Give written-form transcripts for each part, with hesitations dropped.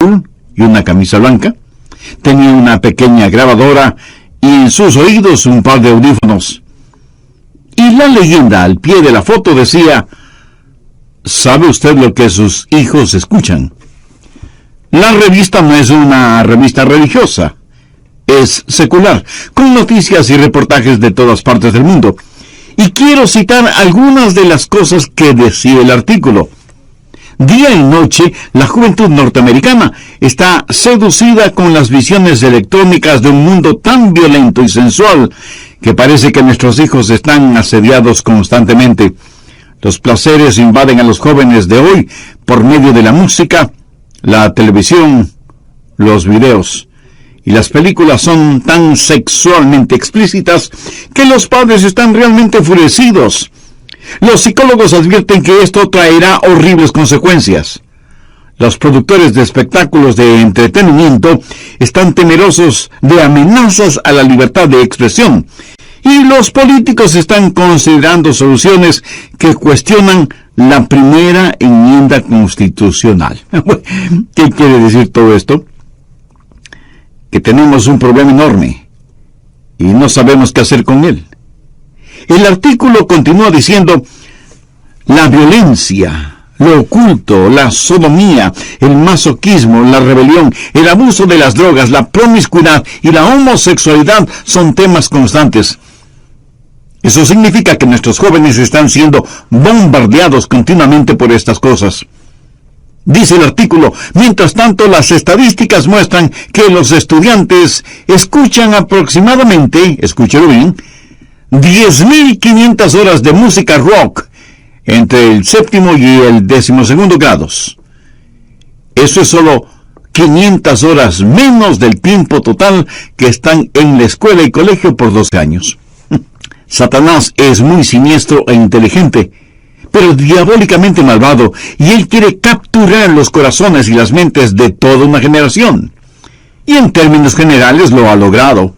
y una camisa blanca. Tenía una pequeña grabadora y en sus oídos un par de audífonos. Y la leyenda al pie de la foto decía: ¿sabe usted lo que sus hijos escuchan? La revista no es una revista religiosa, es secular, con noticias y reportajes de todas partes del mundo. Y quiero citar algunas de las cosas que decía el artículo. Día y noche, la juventud norteamericana está seducida con las visiones electrónicas de un mundo tan violento y sensual que parece que nuestros hijos están asediados constantemente. Los placeres invaden a los jóvenes de hoy por medio de la música, la televisión, los videos. Y las películas son tan sexualmente explícitas que los padres están realmente enfurecidos. Los psicólogos advierten que esto traerá horribles consecuencias. Los productores de espectáculos de entretenimiento están temerosos de amenazas a la libertad de expresión. Y los políticos están considerando soluciones que cuestionan la primera enmienda constitucional. ¿Qué quiere decir todo esto? Que tenemos un problema enorme y no sabemos qué hacer con él. El artículo continúa diciendo: la violencia, lo oculto, la sodomía, el masoquismo, la rebelión, el abuso de las drogas, la promiscuidad y la homosexualidad son temas constantes. Eso significa que nuestros jóvenes están siendo bombardeados continuamente por estas cosas. Dice el artículo: mientras tanto, las estadísticas muestran que los estudiantes escuchan aproximadamente, escúchelo bien, 10.500 horas de música rock entre el 7º y el 12º grados. Eso es solo 500 horas menos del tiempo total que están en la escuela y colegio por 12 años. Satanás es muy siniestro e inteligente, pero diabólicamente malvado, y él quiere capturar los corazones y las mentes de toda una generación. Y en términos generales lo ha logrado.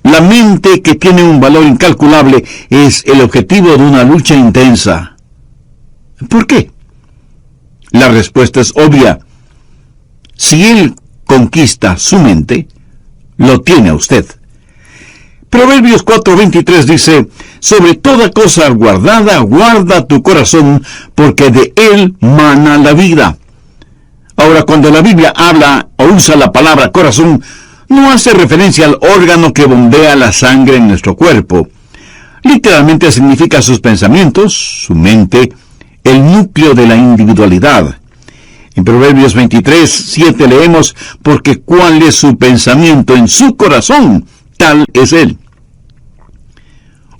La mente, que tiene un valor incalculable, es el objetivo de una lucha intensa. ¿Por qué? La respuesta es obvia. Si él conquista su mente, lo tiene a usted. Proverbios 4:23 dice: sobre toda cosa guardada, guarda tu corazón, porque de él mana la vida. Ahora, cuando la Biblia habla o usa la palabra corazón, no hace referencia al órgano que bombea la sangre en nuestro cuerpo. Literalmente significa sus pensamientos, su mente, el núcleo de la individualidad. En Proverbios 23:7 leemos: porque cuál es su pensamiento en su corazón, tal es él.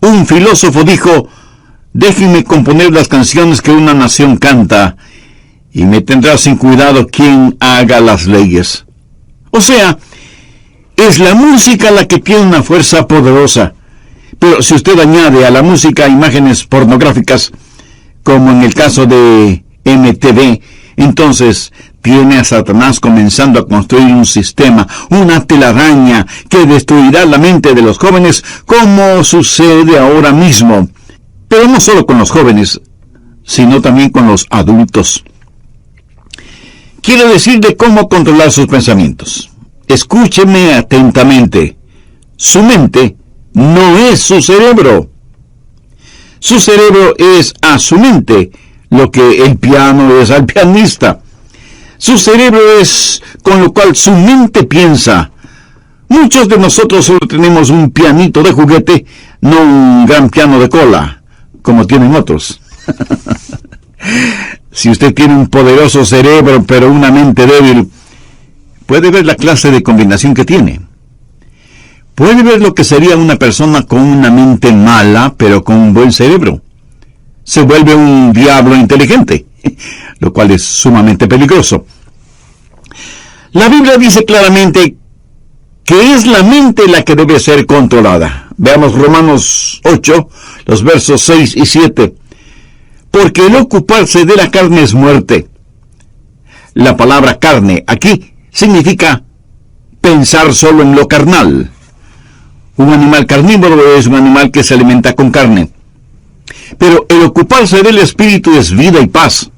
Un filósofo dijo: déjenme componer las canciones que una nación canta, y me tendrá sin cuidado quien haga las leyes. O sea, es la música la que tiene una fuerza poderosa. Pero si usted añade a la música imágenes pornográficas, como en el caso de MTV, entonces tiene a Satanás comenzando a construir un sistema, una telaraña que destruirá la mente de los jóvenes, como sucede ahora mismo. Pero no solo con los jóvenes, sino también con los adultos. Quiero decir de cómo controlar sus pensamientos. Escúcheme atentamente. Su mente no es su cerebro. Su cerebro es a su mente lo que el piano es al pianista. Su cerebro es con lo cual su mente piensa. Muchos de nosotros solo tenemos un pianito de juguete, no un gran piano de cola, como tienen otros. Si usted tiene un poderoso cerebro, pero una mente débil, puede ver la clase de combinación que tiene. Puede ver lo que sería una persona con una mente mala, pero con un buen cerebro. Se vuelve un diablo inteligente, lo cual es sumamente peligroso. La Biblia dice claramente que es la mente la que debe ser controlada. Veamos Romanos 8, los versos 6 y 7. Porque el ocuparse de la carne es muerte. La palabra carne aquí significa pensar solo en lo carnal. Un animal carnívoro es un animal que se alimenta con carne. Pero el ocuparse del espíritu es vida y paz.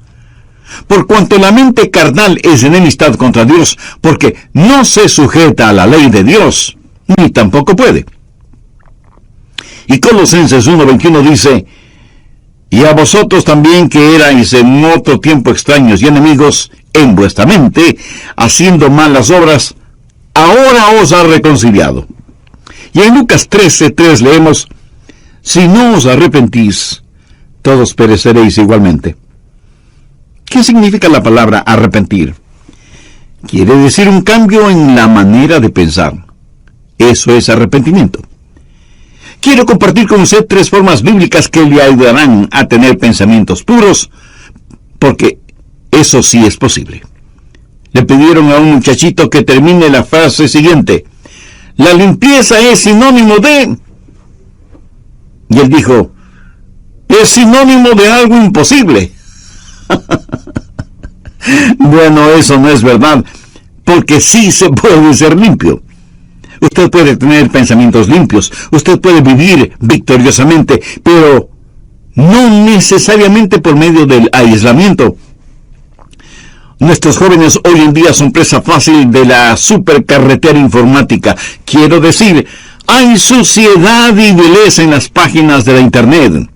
por cuanto la mente carnal es enemistad contra Dios, porque no se sujeta a la ley de Dios, ni tampoco puede. Y Colosenses 1:21 dice: y a vosotros también, que erais en otro tiempo extraños y enemigos en vuestra mente, haciendo malas obras, ahora os ha reconciliado. Y en Lucas 13:3 leemos: si no os arrepentís, todos pereceréis igualmente. ¿Qué significa la palabra arrepentir? Quiere decir un cambio en la manera de pensar. Eso es arrepentimiento. Quiero compartir con usted 3 formas bíblicas que le ayudarán a tener pensamientos puros, porque eso sí es posible. Le pidieron a un muchachito que termine la frase siguiente: la limpieza es sinónimo de... Y él dijo: es sinónimo de algo imposible. Bueno, eso no es verdad, porque sí se puede ser limpio. Usted puede tener pensamientos limpios, usted puede vivir victoriosamente, pero no necesariamente por medio del aislamiento. Nuestros jóvenes hoy en día son presa fácil de la supercarretera informática. Quiero decir, hay suciedad y vileza en las páginas de la Internet.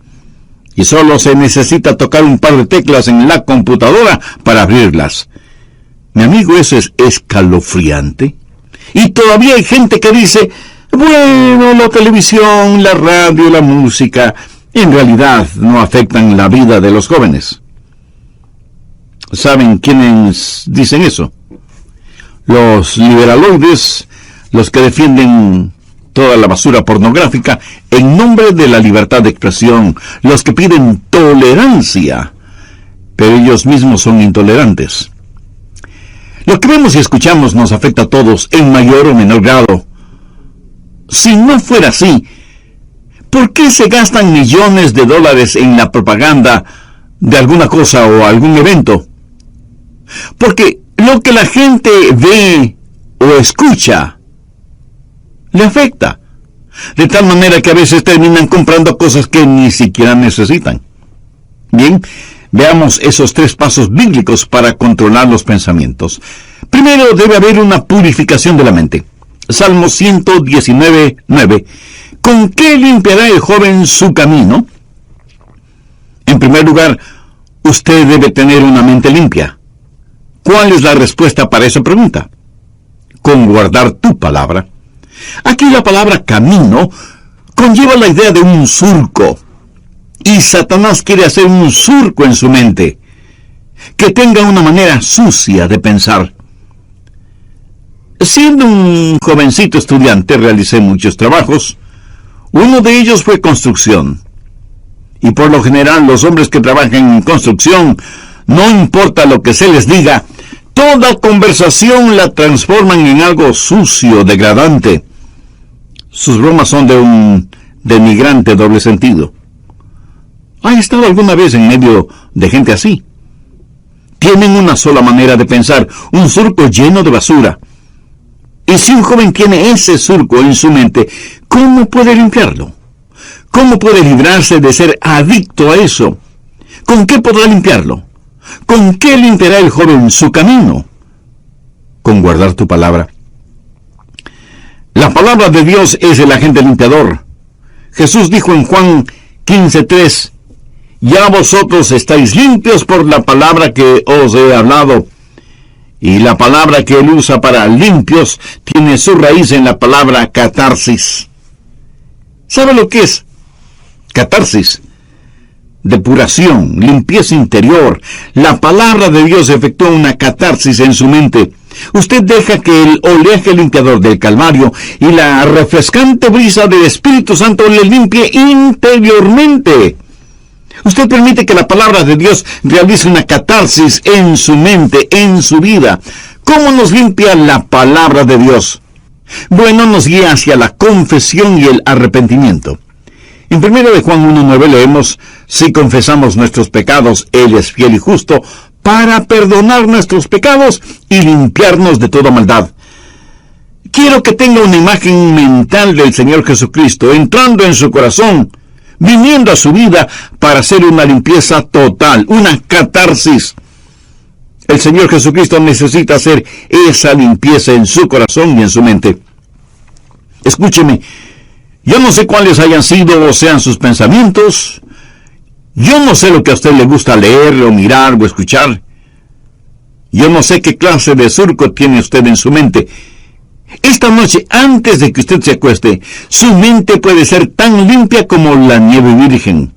Y solo se necesita tocar un par de teclas en la computadora para abrirlas. Mi amigo, eso es escalofriante. Y todavía hay gente que dice: bueno, la televisión, la radio, la música, en realidad no afectan la vida de los jóvenes. ¿Saben quiénes dicen eso? Los liberaloides, los que defienden toda la basura pornográfica en nombre de la libertad de expresión, los que piden tolerancia, pero ellos mismos son intolerantes. Lo que vemos y escuchamos nos afecta a todos en mayor o menor grado. Si no fuera así, ¿por qué se gastan millones de dólares en la propaganda de alguna cosa o algún evento? Porque lo que la gente ve o escucha le afecta, de tal manera que a veces terminan comprando cosas que ni siquiera necesitan. Bien, veamos esos 3 pasos bíblicos para controlar los pensamientos. Primero, debe haber una purificación de la mente. Salmo 119:9. ¿Con qué limpiará el joven su camino? En primer lugar, usted debe tener una mente limpia. ¿Cuál es la respuesta para esa pregunta? Con guardar tu palabra. Aquí la palabra camino conlleva la idea de un surco. Y Satanás quiere hacer un surco en su mente, que tenga una manera sucia de pensar. Siendo un jovencito estudiante, realicé muchos trabajos. Uno de ellos fue construcción. Y por lo general, los hombres que trabajan en construcción, no importa lo que se les diga, toda conversación la transforman en algo sucio, degradante. Sus bromas son de un denigrante doble sentido. ¿Ha estado alguna vez en medio de gente así? Tienen una sola manera de pensar, un surco lleno de basura. Y si un joven tiene ese surco en su mente, ¿cómo puede limpiarlo? ¿Cómo puede librarse de ser adicto a eso? ¿Con qué podrá limpiarlo? ¿Con qué limpiará el joven su camino? Con guardar tu palabra. La palabra de Dios es el agente limpiador. Jesús dijo en Juan 15:3, ya vosotros estáis limpios por la palabra que os he hablado. Y la palabra que él usa para limpios tiene su raíz en la palabra catarsis. ¿Sabe lo que es? Catarsis. Depuración, limpieza interior. La palabra de Dios efectúa una catarsis en su mente. Usted deja que el oleaje limpiador del Calvario y la refrescante brisa del Espíritu Santo le limpie interiormente. Usted permite que la palabra de Dios realice una catarsis en su mente, en su vida. ¿Cómo nos limpia la palabra de Dios? Bueno, nos guía hacia la confesión y el arrepentimiento. En 1 de Juan 1:9 leemos: si confesamos nuestros pecados, Él es fiel y justo para perdonar nuestros pecados y limpiarnos de toda maldad. Quiero que tenga una imagen mental del Señor Jesucristo entrando en su corazón, viniendo a su vida para hacer una limpieza total, una catarsis. El Señor Jesucristo necesita hacer esa limpieza en su corazón y en su mente. Escúcheme, yo no sé cuáles hayan sido o sean sus pensamientos. Yo no sé lo que a usted le gusta leer o mirar o escuchar. Yo no sé qué clase de surco tiene usted en su mente. Esta noche, antes de que usted se acueste, su mente puede ser tan limpia como la nieve virgen.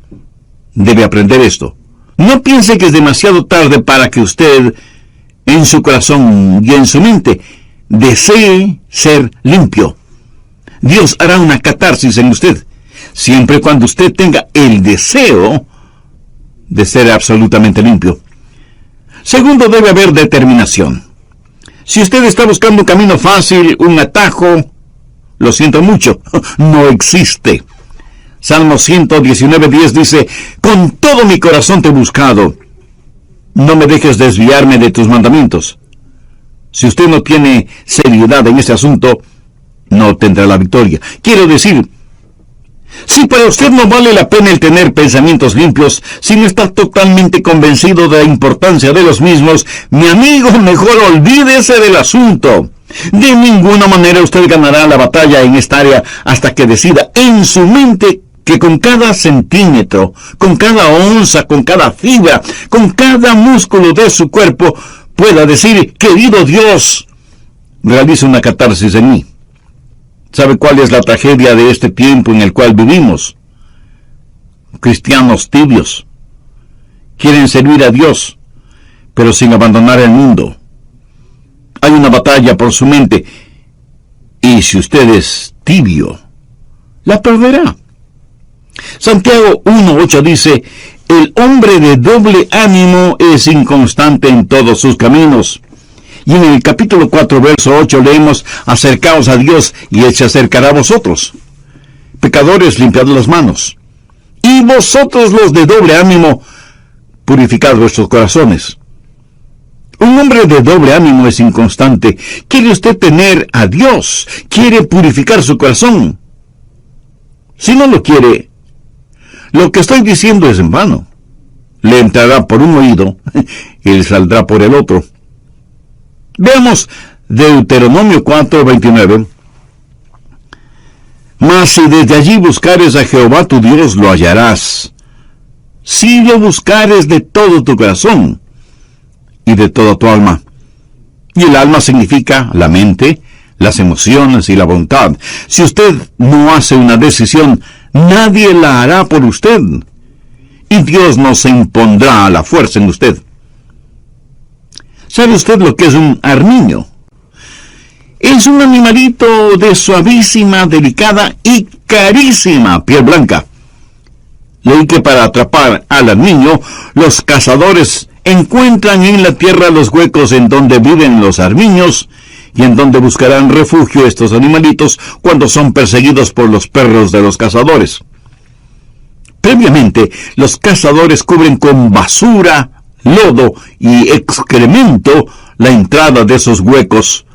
Debe aprender esto. No piense que es demasiado tarde para que usted, en su corazón y en su mente, desee ser limpio. Dios hará una catarsis en usted, siempre y cuando usted tenga el deseo de ser absolutamente limpio. Segundo, debe haber determinación. Si usted está buscando un camino fácil, un atajo, lo siento mucho, no existe. Salmo 119:10 dice: con todo mi corazón te he buscado, no me dejes desviarme de tus mandamientos. Si usted no tiene seriedad en ese asunto, no tendrá la victoria. Quiero decir, si para usted no vale la pena el tener pensamientos limpios, si no está totalmente convencido de la importancia de los mismos, mi amigo, mejor olvídese del asunto. De ninguna manera usted ganará la batalla en esta área hasta que decida en su mente que con cada centímetro, con cada onza, con cada fibra, con cada músculo de su cuerpo, pueda decir: querido Dios, realiza una catarsis en mí. ¿Sabe cuál es la tragedia de este tiempo en el cual vivimos? Cristianos tibios. Quieren servir a Dios, pero sin abandonar el mundo. Hay una batalla por su mente, y si usted es tibio, la perderá. Santiago 1:8 dice: el hombre de doble ánimo es inconstante en todos sus caminos. Y en el capítulo 4, verso 8 leemos: acercaos a Dios y Él se acercará a vosotros. Pecadores, limpiad las manos. Y vosotros los de doble ánimo, purificad vuestros corazones. Un hombre de doble ánimo es inconstante. ¿Quiere usted tener a Dios? ¿Quiere purificar su corazón? Si no lo quiere, lo que estoy diciendo es en vano. Le entrará por un oído y le saldrá por el otro. Veamos Deuteronomio 4:29. Mas si desde allí buscares a Jehová tu Dios, lo hallarás, si lo buscares de todo tu corazón y de toda tu alma. Y el alma significa la mente, las emociones y la voluntad. Si usted no hace una decisión, nadie la hará por usted, y Dios no se impondrá a la fuerza en usted. ¿Sabe usted lo que es un armiño? Es un animalito de suavísima, delicada y carísima piel blanca. Leí que para atrapar al armiño, los cazadores encuentran en la tierra los huecos en donde viven los armiños y en donde buscarán refugio estos animalitos cuando son perseguidos por los perros de los cazadores. Previamente, los cazadores cubren con basura, lodo y excremento la entrada de esos huecos.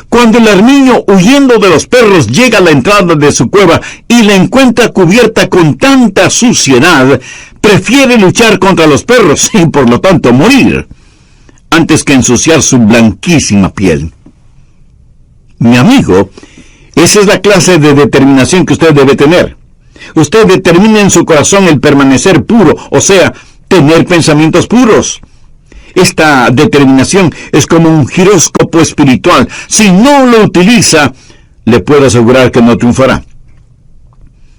Cuando el armiño, huyendo de los perros, llega a la entrada de su cueva y la encuentra cubierta con tanta suciedad, prefiere luchar contra los perros y por lo tanto morir, antes que ensuciar su blanquísima piel. Mi amigo, esa es la clase de determinación que usted debe tener. Usted determina en su corazón el permanecer puro, o sea, tener pensamientos puros. Esta determinación es como un giróscopo espiritual. Si no lo utiliza, le puedo asegurar que no triunfará.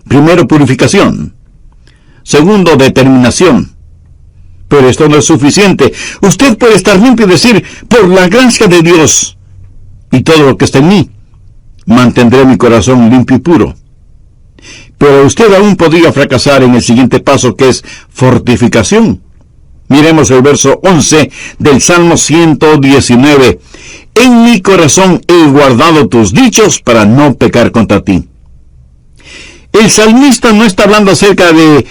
Primero, purificación. Segundo, determinación. Pero esto no es suficiente. Usted puede estar limpio y decir: por la gracia de Dios y todo lo que está en mí, mantendré mi corazón limpio y puro. Pero usted aún podría fracasar en el siguiente paso, que es fortificación. Miremos el verso 11 del Salmo 119. En mi corazón he guardado tus dichos para no pecar contra ti. El salmista no está hablando acerca de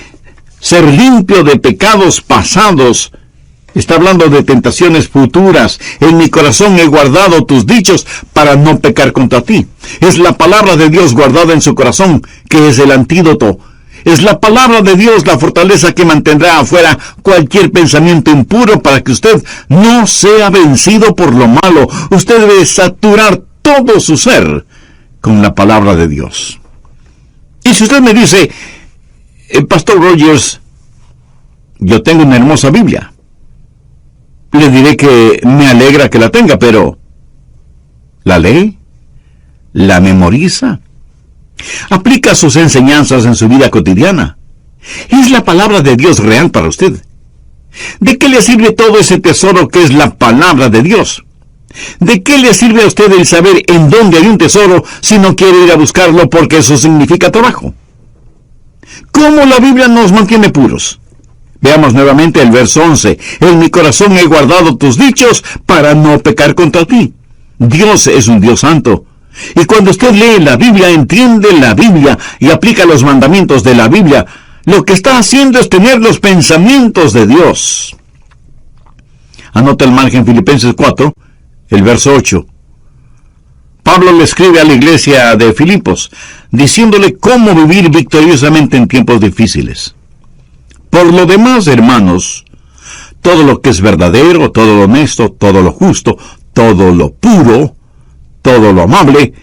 ser limpio de pecados pasados. Está hablando de tentaciones futuras. En mi corazón he guardado tus dichos para no pecar contra ti. Es la palabra de Dios guardada en su corazón, que es el antídoto. Es la palabra de Dios la fortaleza que mantendrá afuera cualquier pensamiento impuro para que usted no sea vencido por lo malo. Usted debe saturar todo su ser con la palabra de Dios. Y si usted me dice, Pastor Rogers, yo tengo una hermosa Biblia, le diré que me alegra que la tenga, pero ¿la lee? ¿La memoriza? ¿Aplica sus enseñanzas en su vida cotidiana? ¿Es la palabra de Dios real para usted? ¿De qué le sirve todo ese tesoro que es la palabra de Dios? ¿De qué le sirve a usted el saber en dónde hay un tesoro si no quiere ir a buscarlo porque eso significa trabajo? ¿Cómo la Biblia nos mantiene puros? Veamos nuevamente el verso 11. En mi corazón he guardado tus dichos para no pecar contra ti. Dios es un Dios santo. Y cuando usted lee la Biblia, entiende la Biblia y aplica los mandamientos de la Biblia, lo que está haciendo es tener los pensamientos de Dios. Anota el margen Filipenses 4, el verso 8. Pablo le escribe a la iglesia de Filipos, diciéndole cómo vivir victoriosamente en tiempos difíciles. Por lo demás, hermanos, todo lo que es verdadero, todo lo honesto, todo lo justo, todo lo puro, todo lo amable,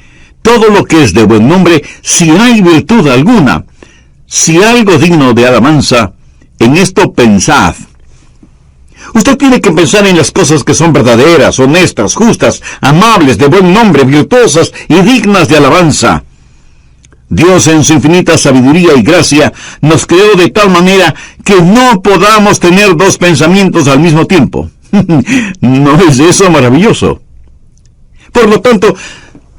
todo lo que es de buen nombre, si hay virtud alguna, si algo digno de alabanza, en esto pensad. Usted tiene que pensar en las cosas que son verdaderas, honestas, justas, amables, de buen nombre, virtuosas y dignas de alabanza. Dios en su infinita sabiduría y gracia nos creó de tal manera que no podamos tener dos pensamientos al mismo tiempo. ¿No es eso maravilloso? Por lo tanto,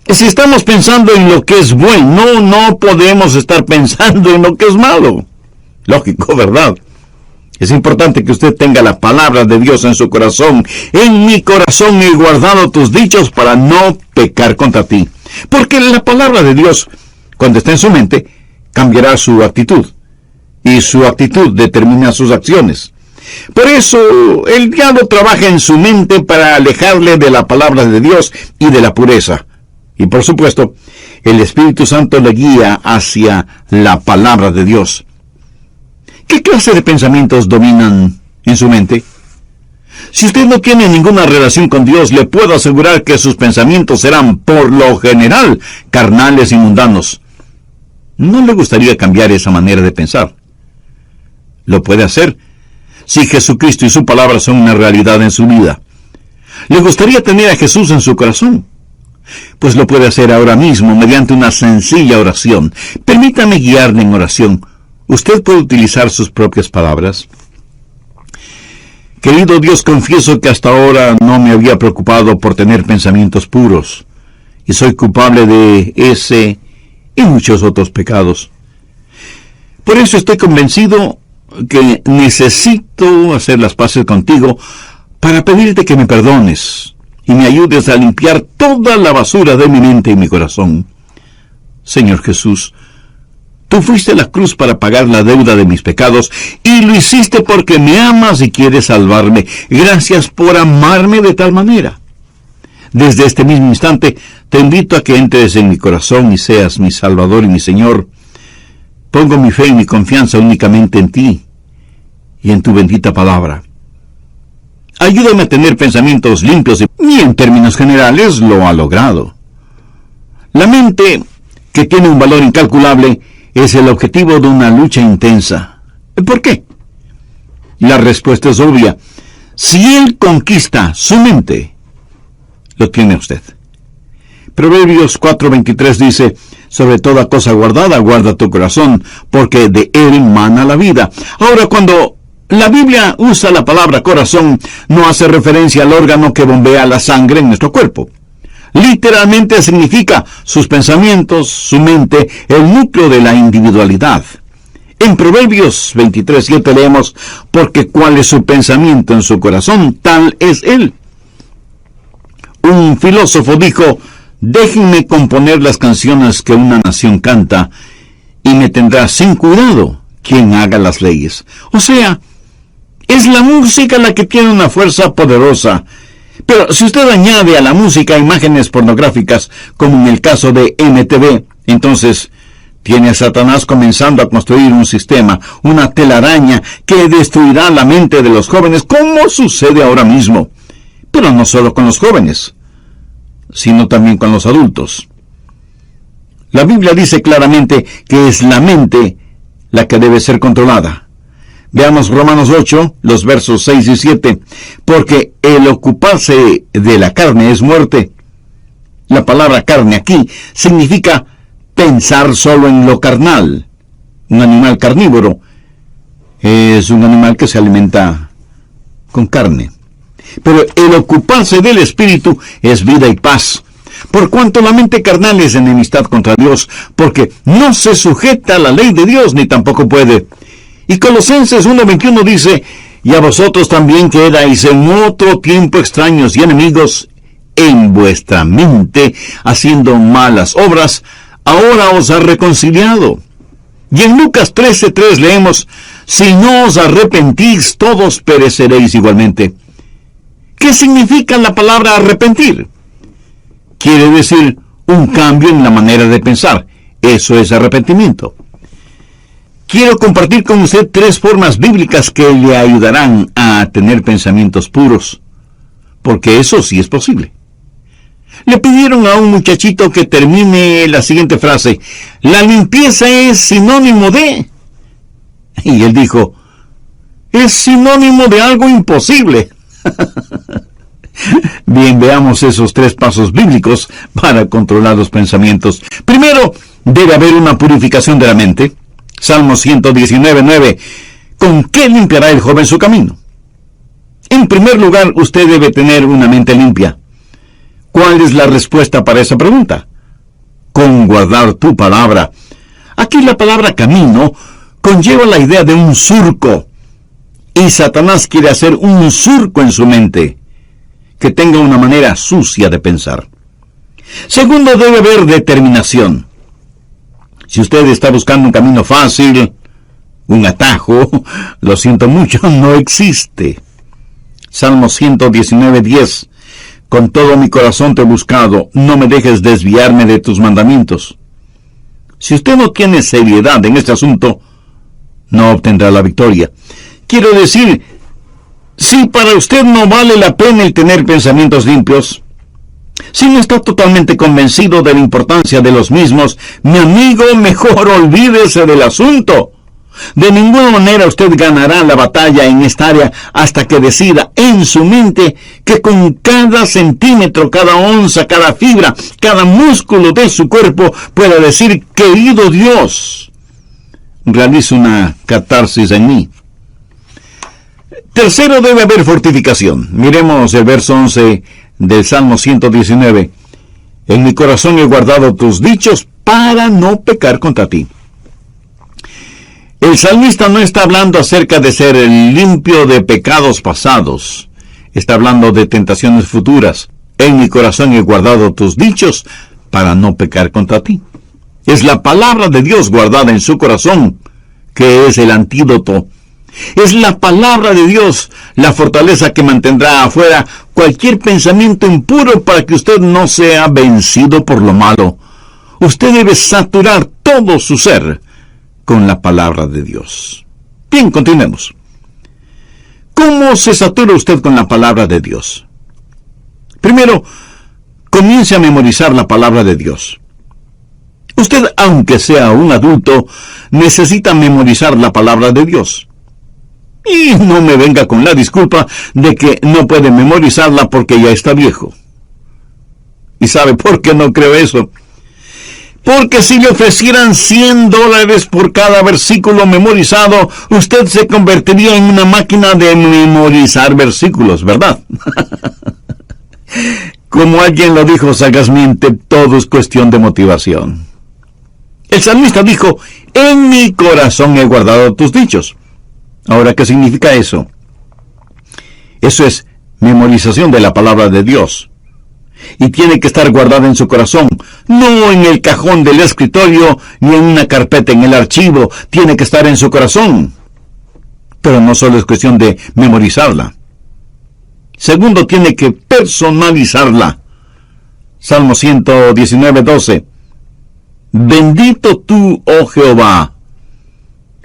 si estamos pensando en lo que es bueno, no podemos estar pensando en lo que es malo. Lógico, ¿verdad? Es importante que usted tenga la palabra de Dios en su corazón. En mi corazón he guardado tus dichos para no pecar contra ti. Porque la palabra de Dios, cuando está en su mente, cambiará su actitud. Y su actitud determina sus acciones. Por eso, el diablo trabaja en su mente para alejarle de la palabra de Dios y de la pureza. Y por supuesto, el Espíritu Santo le guía hacia la palabra de Dios. ¿Qué clase de pensamientos dominan en su mente? Si usted no tiene ninguna relación con Dios, le puedo asegurar que sus pensamientos serán, por lo general, carnales y mundanos. ¿No le gustaría cambiar esa manera de pensar? Lo puede hacer si Jesucristo y su palabra son una realidad en su vida. ¿Le gustaría tener a Jesús en su corazón? Pues lo puede hacer ahora mismo mediante una sencilla oración. Permítame guiarle en oración. Usted puede utilizar sus propias palabras. Querido Dios, confieso que hasta ahora no me había preocupado por tener pensamientos puros, y soy culpable de ese y muchos otros pecados. Por eso estoy convencido que necesito hacer las paces contigo para pedirte que me perdones y me ayudes a limpiar toda la basura de mi mente y mi corazón. Señor Jesús, tú fuiste a la cruz para pagar la deuda de mis pecados y lo hiciste porque me amas y quieres salvarme. Gracias por amarme de tal manera. Desde este mismo instante te invito a que entres en mi corazón y seas mi Salvador y mi Señor. Pongo mi fe y mi confianza únicamente en ti y en tu bendita palabra. Ayúdame a tener pensamientos limpios y en términos generales lo ha logrado. La mente, que tiene un valor incalculable, es el objetivo de una lucha intensa. ¿Por qué? La respuesta es obvia. Si él conquista su mente, lo tiene usted. Proverbios 4:23 dice, sobre toda cosa guardada, guarda tu corazón, porque de él mana la vida. Ahora, cuando la Biblia usa la palabra corazón, no hace referencia al órgano que bombea la sangre en nuestro cuerpo. Literalmente significa sus pensamientos, su mente, el núcleo de la individualidad. En Proverbios 23:7 leemos, porque cuál es su pensamiento en su corazón, tal es él. Un filósofo dijo, déjenme componer las canciones que una nación canta, y me tendrá sin cuidado quien haga las leyes. O sea, es la música la que tiene una fuerza poderosa. Pero si usted añade a la música imágenes pornográficas, como en el caso de MTV, entonces Tiene a Satanás comenzando a construir un sistema, una telaraña que destruirá la mente de los jóvenes, como sucede ahora mismo. Pero no solo con los jóvenes, sino también con los adultos. La Biblia dice claramente que es la mente la que debe ser controlada. Veamos Romanos 8, los versos 6 y 7. Porque el ocuparse de la carne es muerte. La palabra carne aquí significa pensar solo en lo carnal. Un animal carnívoro es un animal que se alimenta con carne. Pero el ocuparse del espíritu es vida y paz. Por cuanto la mente carnal es enemistad contra Dios, porque no se sujeta a la ley de Dios, ni tampoco puede. Y Colosenses 1:21 dice, y a vosotros también que erais en otro tiempo extraños y enemigos en vuestra mente, haciendo malas obras, ahora os ha reconciliado. Y en Lucas 13:3 leemos, si no os arrepentís, todos pereceréis igualmente. ¿Qué significa la palabra arrepentir? Quiere decir un cambio en la manera de pensar. Eso es arrepentimiento. Quiero compartir con usted 3 formas bíblicas que le ayudarán a tener pensamientos puros, porque eso sí es posible. Le pidieron a un muchachito que termine la siguiente frase, la limpieza es sinónimo de... Y él dijo, es sinónimo de algo imposible. Bien, veamos esos 3 pasos bíblicos para controlar los pensamientos. Primero, debe haber una purificación de la mente. Salmo 119:9. ¿Con qué limpiará el joven su camino? En primer lugar, usted debe tener una mente limpia. ¿Cuál es la respuesta para esa pregunta? Con guardar tu palabra. Aquí la palabra camino conlleva la idea de un surco. Y Satanás quiere hacer un surco en su mente, que tenga una manera sucia de pensar. Segundo, debe haber determinación. Si usted está buscando un camino fácil, un atajo, lo siento mucho, no existe. Salmo 119:10. Con todo mi corazón te he buscado, no me dejes desviarme de tus mandamientos. Si usted no tiene seriedad en este asunto, no obtendrá la victoria. Quiero decir, si para usted no vale la pena el tener pensamientos limpios, si no está totalmente convencido de la importancia de los mismos, mi amigo, mejor olvídese del asunto. De ninguna manera usted ganará la batalla en esta área hasta que decida en su mente que con cada centímetro, cada onza, cada fibra, cada músculo de su cuerpo pueda decir, querido Dios, realiza una catarsis en mí. Tercero, debe haber fortificación. Miremos el verso 11 del Salmo 119. En mi corazón he guardado tus dichos para no pecar contra ti. El salmista no está hablando acerca de ser limpio de pecados pasados. Está hablando de tentaciones futuras. En mi corazón he guardado tus dichos para no pecar contra ti. Es la palabra de Dios guardada en su corazón que es el antídoto. Es la palabra de Dios la fortaleza que mantendrá afuera cualquier pensamiento impuro para que usted no sea vencido por lo malo. Usted debe saturar todo su ser con la palabra de Dios. Bien, continuemos. ¿Cómo se satura usted con la palabra de Dios? Primero, comience a memorizar la palabra de Dios. Usted, aunque sea un adulto, necesita memorizar la palabra de Dios. Y no me venga con la disculpa de que no puede memorizarla porque ya está viejo. ¿Y sabe por qué no creo eso? Porque si le ofrecieran $100 por cada versículo memorizado, usted se convertiría en una máquina de memorizar versículos, ¿verdad? Como alguien lo dijo sagazmente, todo es cuestión de motivación. El salmista dijo, en mi corazón he guardado tus dichos. Ahora, ¿qué significa eso? Eso es memorización de la palabra de Dios. Y tiene que estar guardada en su corazón, no en el cajón del escritorio, ni en una carpeta en el archivo. Tiene que estar en su corazón. Pero no solo es cuestión de memorizarla. Segundo, tiene que personalizarla. Salmo 119:12. Bendito tú, oh Jehová,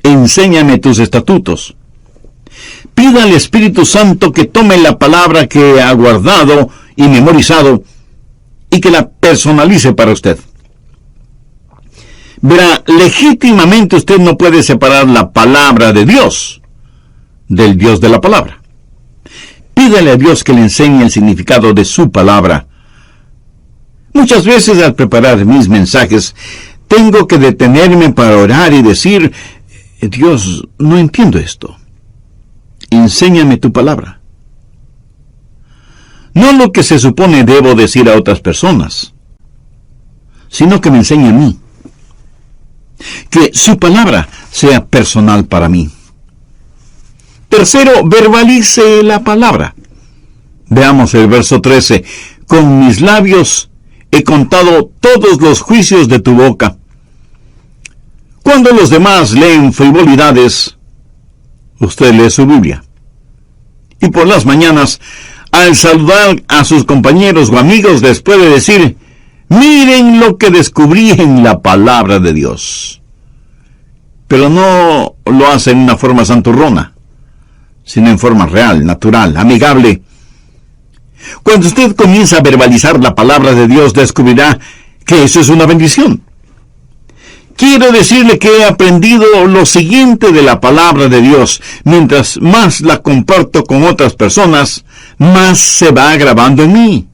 enséñame tus estatutos. Pida al Espíritu Santo que tome la palabra que ha guardado y memorizado y que la personalice para usted. Verá, legítimamente usted no puede separar la palabra de Dios del Dios de la palabra. Pídale a Dios que le enseñe el significado de su palabra. Muchas veces al preparar mis mensajes, tengo que detenerme para orar y decir, Dios, no entiendo esto. Enséñame tu palabra. No lo que se supone debo decir a otras personas, sino que me enseñe a mí. Que su palabra sea personal para mí. Tercero, verbalice la palabra. Veamos el verso 13. Con mis labios he contado todos los juicios de tu boca. Cuando los demás leen frivolidades, usted lee su Biblia. Y por las mañanas, al saludar a sus compañeros o amigos, les puede decir, miren lo que descubrí en la palabra de Dios. Pero no lo hace en una forma santurrona, sino en forma real, natural, amigable. Cuando usted comienza a verbalizar la palabra de Dios, descubrirá que eso es una bendición. Quiero decirle que he aprendido lo siguiente de la palabra de Dios. Mientras más la comparto con otras personas, más se va grabando en mí.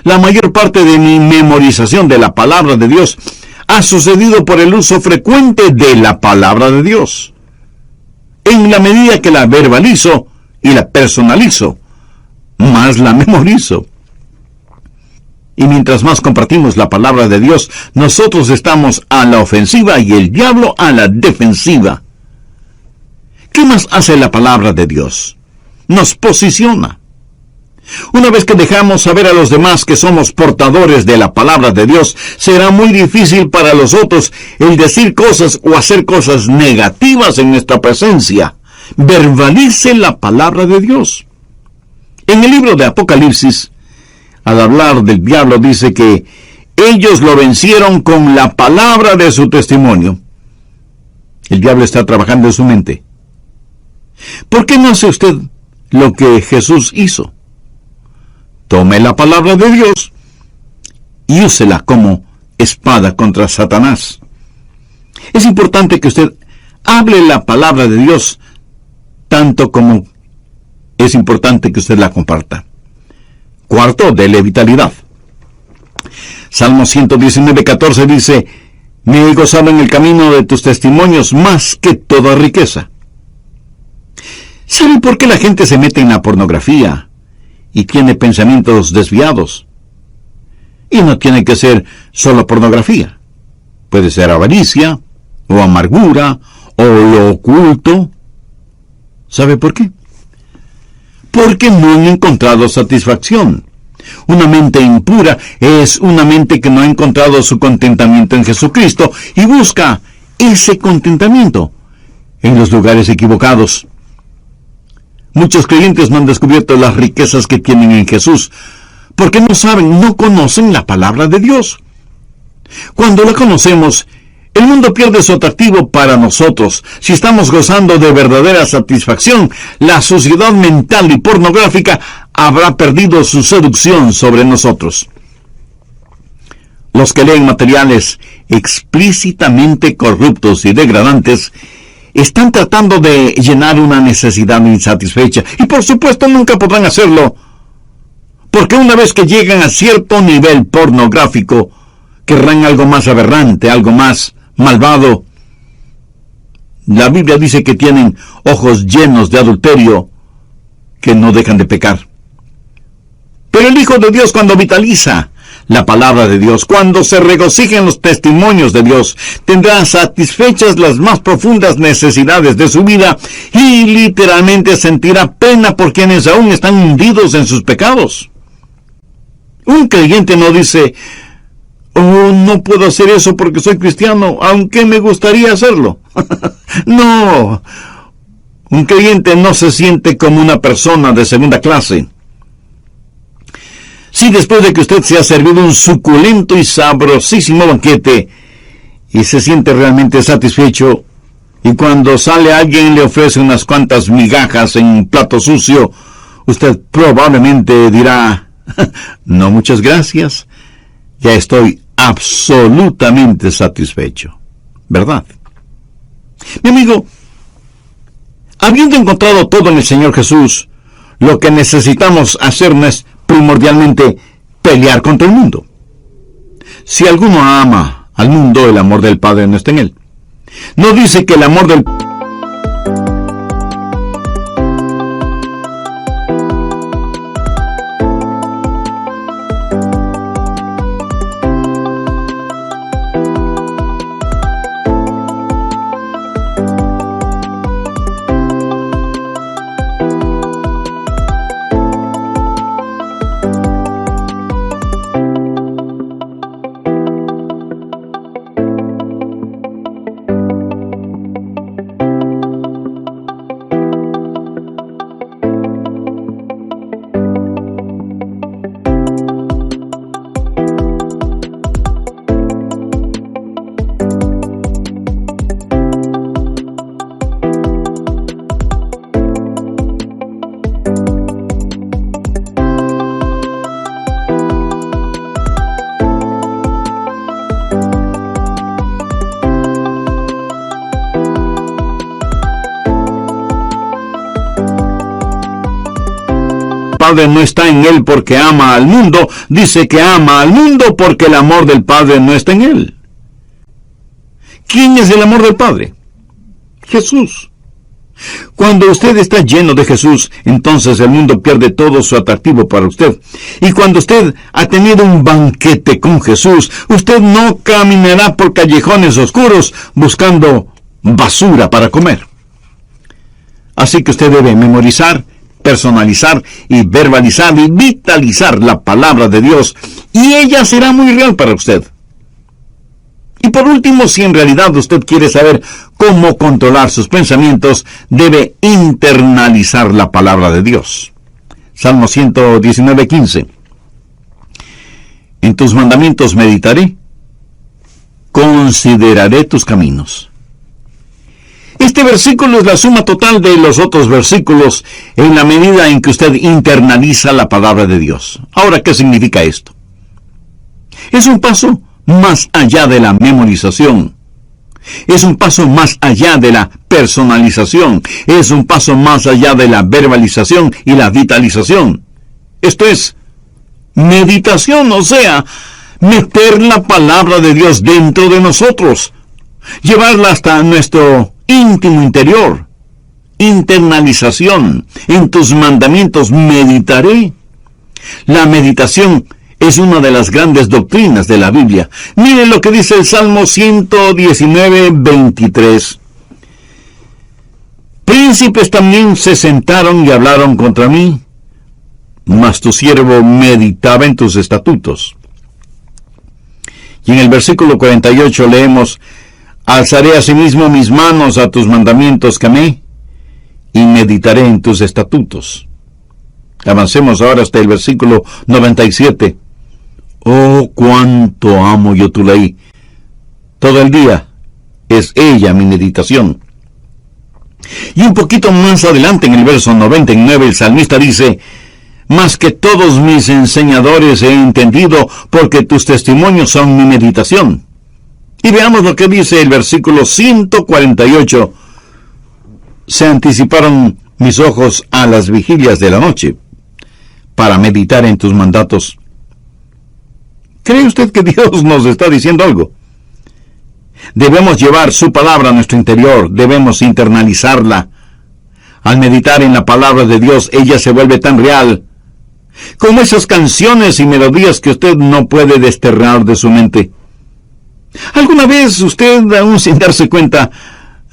La mayor parte de mi memorización de la palabra de Dios ha sucedido por el uso frecuente de la palabra de Dios. En la medida que la verbalizo y la personalizo, más la memorizo. Y mientras más compartimos la palabra de Dios, nosotros estamos a la ofensiva y el diablo a la defensiva. ¿Qué más hace la palabra de Dios? Nos posiciona. Una vez que dejamos saber a los demás que somos portadores de la palabra de Dios, será muy difícil para los otros el decir cosas o hacer cosas negativas en nuestra presencia. Verbalice la palabra de Dios. En el libro de Apocalipsis, al hablar del diablo, dice que ellos lo vencieron con la palabra de su testimonio. El diablo está trabajando en su mente. ¿Por qué no hace usted lo que Jesús hizo? Tome la palabra de Dios y úsela como espada contra Satanás. Es importante que usted hable la palabra de Dios tanto como es importante que usted la comparta. Cuarto, dele vitalidad. Salmo 119:14 dice, me he gozado en el camino de tus testimonios más que toda riqueza. ¿Sabe por qué la gente se mete en la pornografía y tiene pensamientos desviados? Y no tiene que ser solo pornografía. Puede ser avaricia, o amargura, o lo oculto. ¿Sabe por qué? Porque no han encontrado satisfacción. Una mente impura es una mente que no ha encontrado su contentamiento en Jesucristo y busca ese contentamiento en los lugares equivocados. Muchos creyentes no han descubierto las riquezas que tienen en Jesús, porque no saben, no conocen la palabra de Dios. Cuando la conocemos, el mundo pierde su atractivo para nosotros. Si estamos gozando de verdadera satisfacción, la suciedad mental y pornográfica habrá perdido su seducción sobre nosotros. Los que leen materiales explícitamente corruptos y degradantes están tratando de llenar una necesidad insatisfecha, y por supuesto nunca podrán hacerlo, porque una vez que llegan a cierto nivel pornográfico, querrán algo más aberrante, algo más malvado. La Biblia dice que tienen ojos llenos de adulterio, que no dejan de pecar. Pero el Hijo de Dios, cuando vitaliza la palabra de Dios, cuando se regocija en los testimonios de Dios, tendrá satisfechas las más profundas necesidades de su vida y literalmente sentirá pena por quienes aún están hundidos en sus pecados. Un creyente no dice, oh, no puedo hacer eso porque soy cristiano, aunque me gustaría hacerlo. No, un creyente no se siente como una persona de segunda clase. Si después de que usted se ha servido un suculento y sabrosísimo banquete y se siente realmente satisfecho, y cuando sale alguien y le ofrece unas cuantas migajas en un plato sucio, usted probablemente dirá, no, muchas gracias, ya estoy absolutamente satisfecho, ¿verdad? Mi amigo, habiendo encontrado todo en el Señor Jesús, lo que necesitamos hacer no es primordialmente pelear contra el mundo. Si alguno ama al mundo, el amor del Padre no está en él. No dice que el amor del Padre no está en él porque ama al mundo, dice que ama al mundo porque el amor del Padre no está en él. ¿Quién es el amor del Padre? Jesús. Cuando usted está lleno de Jesús, entonces el mundo pierde todo su atractivo para usted. Y cuando usted ha tenido un banquete con Jesús, usted no caminará por callejones oscuros buscando basura para comer. Así que usted debe memorizar, personalizar y verbalizar y vitalizar la palabra de Dios, y ella será muy real para usted. Y por último, si en realidad usted quiere saber cómo controlar sus pensamientos, debe internalizar la palabra de Dios. Salmo 119:15. En tus mandamientos meditaré, consideraré tus caminos. Este versículo es la suma total de los otros versículos en la medida en que usted internaliza la palabra de Dios. Ahora, ¿qué significa esto? Es un paso más allá de la memorización. Es un paso más allá de la personalización. Es un paso más allá de la verbalización y la vitalización. Esto es meditación, o sea, meter la palabra de Dios dentro de nosotros, llevarla hasta nuestro íntimo interior. Internalización. En tus mandamientos meditaré. La meditación es una de las grandes doctrinas de la Biblia. Mire lo que dice el Salmo 119:23. Príncipes también se sentaron y hablaron contra mí, mas tu siervo meditaba en tus estatutos. Y en el versículo 48 leemos: alzaré asimismo mis manos a tus mandamientos que amé, y meditaré en tus estatutos. Avancemos ahora hasta el versículo 97. Oh, cuánto amo yo tu ley. Todo el día es ella mi meditación. Y un poquito más adelante, en el verso 99, el salmista dice: más que todos mis enseñadores he entendido, porque tus testimonios son mi meditación. Y veamos lo que dice el versículo 148. Se anticiparon mis ojos a las vigilias de la noche, para meditar en tus mandatos. ¿Cree usted que Dios nos está diciendo algo? Debemos llevar su palabra a nuestro interior, debemos internalizarla. Al meditar en la palabra de Dios, ella se vuelve tan real, como esas canciones y melodías que usted no puede desterrar de su mente. ¿Alguna vez usted, aún sin darse cuenta,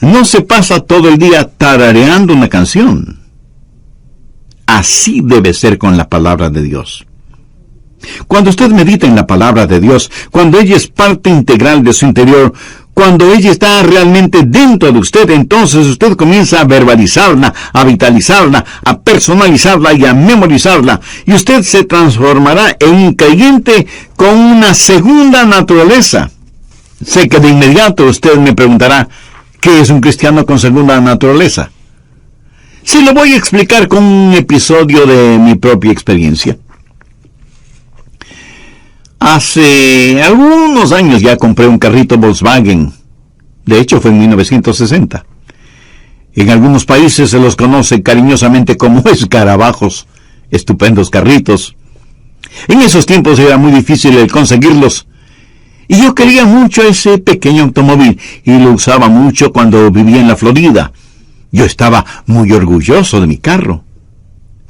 no se pasa todo el día tarareando una canción? Así debe ser con la palabra de Dios. Cuando usted medita en la palabra de Dios, cuando ella es parte integral de su interior, cuando ella está realmente dentro de usted, entonces usted comienza a verbalizarla, a vitalizarla, a personalizarla y a memorizarla. Y usted se transformará en un creyente con una segunda naturaleza. Sé que de inmediato usted me preguntará, ¿qué es un cristiano con segunda naturaleza? Se lo voy a explicar con un episodio de mi propia experiencia. Hace algunos años ya compré un carrito Volkswagen. De hecho, fue en 1960. En algunos países se los conoce cariñosamente como escarabajos. Estupendos carritos. En esos tiempos era muy difícil el conseguirlos. Y yo quería mucho ese pequeño automóvil y lo usaba mucho cuando vivía en la Florida. Yo estaba muy orgulloso de mi carro.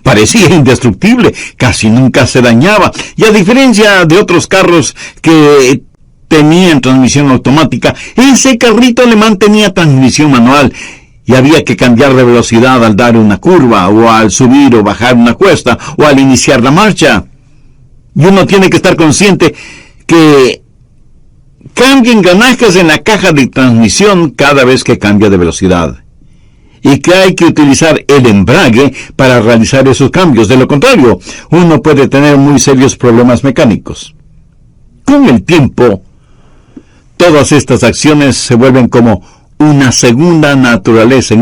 Parecía indestructible, casi nunca se dañaba, y a diferencia de otros carros que tenían transmisión automática, ese carrito alemán tenía transmisión manual, y había que cambiar de velocidad al dar una curva, o al subir o bajar una cuesta, o al iniciar la marcha. Y uno tiene que estar consciente que cambia engranajes en la caja de transmisión cada vez que cambia de velocidad. Y que hay que utilizar el embrague para realizar esos cambios. De lo contrario, uno puede tener muy serios problemas mecánicos. Con el tiempo, todas estas acciones se vuelven como una segunda naturaleza.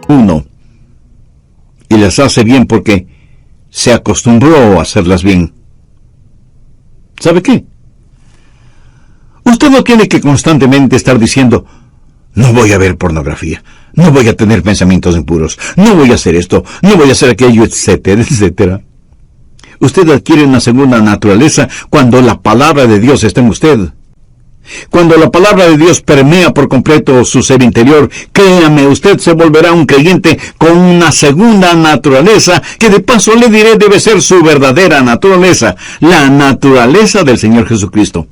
Uno, y las hace bien porque se acostumbró a hacerlas bien. ¿Sabe qué? Usted no tiene que constantemente estar diciendo, no voy a ver pornografía, no voy a tener pensamientos impuros, no voy a hacer esto, no voy a hacer aquello, etcétera, etcétera. Usted adquiere una segunda naturaleza cuando la palabra de Dios está en usted. Cuando la palabra de Dios permea por completo su ser interior, créame, usted se volverá un creyente con una segunda naturaleza, que de paso le diré debe ser su verdadera naturaleza, la naturaleza del Señor Jesucristo.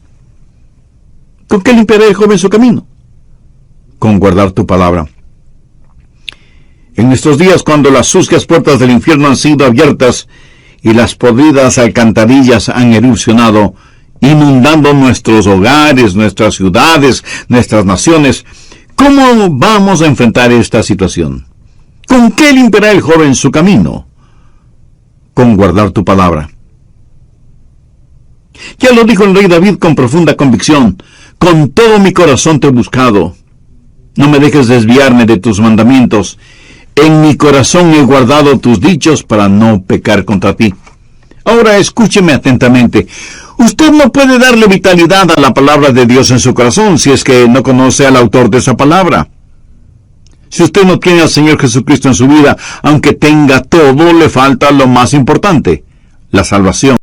¿Con qué limpiará el joven su camino? Con guardar tu palabra. En nuestros días, cuando las sucias puertas del infierno han sido abiertas y las podridas alcantarillas han erupcionado, inundando nuestros hogares, nuestras ciudades, nuestras naciones, ¿cómo vamos a enfrentar esta situación? ¿Con qué limpiará el joven su camino? Con guardar tu palabra. Ya lo dijo el rey David con profunda convicción, con todo mi corazón te he buscado. No me dejes desviarme de tus mandamientos. En mi corazón he guardado tus dichos para no pecar contra ti. Ahora escúcheme atentamente. Usted no puede darle vitalidad a la palabra de Dios en su corazón si es que no conoce al autor de esa palabra. Si usted no tiene al Señor Jesucristo en su vida, aunque tenga todo, le falta lo más importante, la salvación.